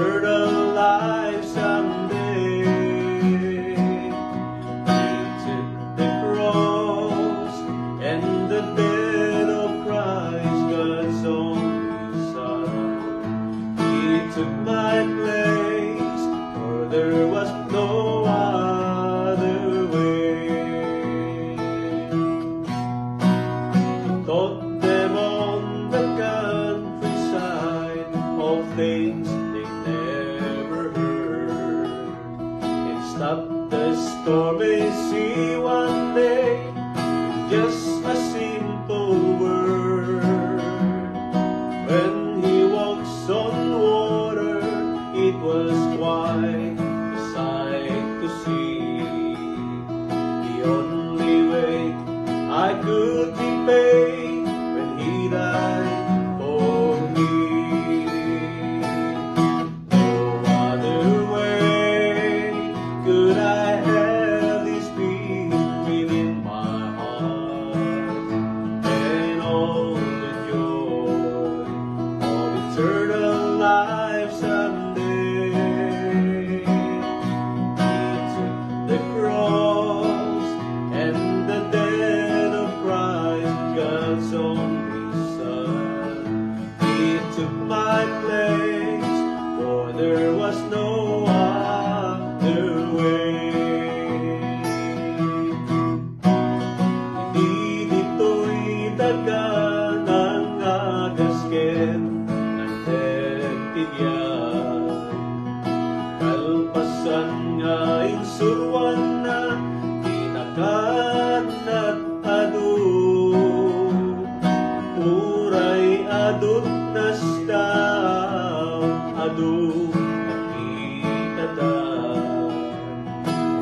eternal life someday. He took the cross and the death of Christ, God's only Son. He took my place, for there was no other way. He taught them on the countryside of things they never heard. It stopped the stormy sea one day with just a simple word. When he walks on water, it was quite a sight to see. The only way I could be paid when he died for me. No other way could I have this peace within my heart, and all the joy of eternal life someday. He took the cross and the death of Christ, God's only Son. He took my place, for there was no other way. Hindi dito'y dagan ang agasken ng tetiyan. Kalpasan nga insurwan na tinakan at adun. Uray adut nas daw adun nakitadan.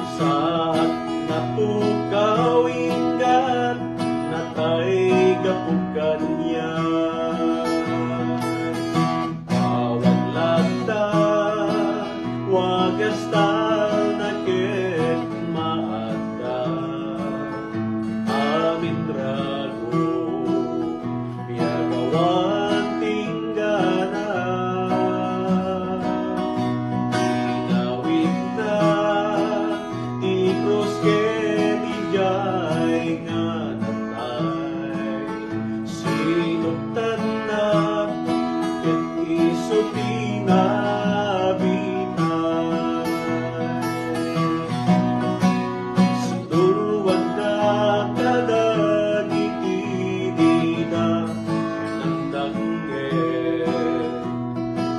Usahat natukaw ingat natay gapukan niya. Awag lagda wagas tal na ket maadda. Amin drago biyagawan tinggana. Inawit na ti krus ket ijay nga natay. Sinuptan na ket iso pinabinay. Sinduruan na kadagiti na kanandanggen.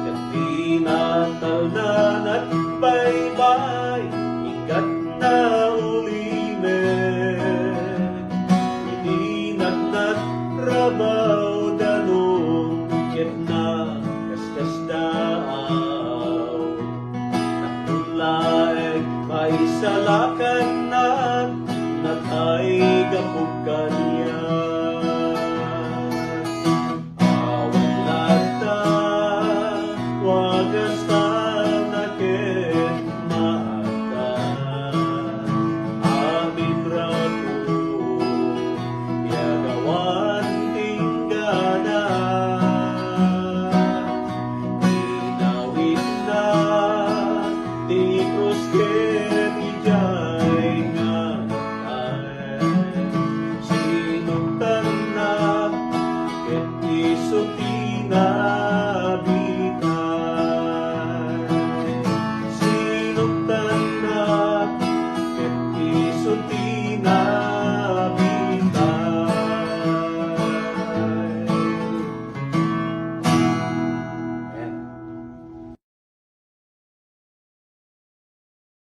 Ket tinatal na nagbaybay ingat na ulimen. Ininat rabaw danong ket na kaskas daaw. Nakulaeg may salakan na natay gapukan niya. Awag lata wagas ta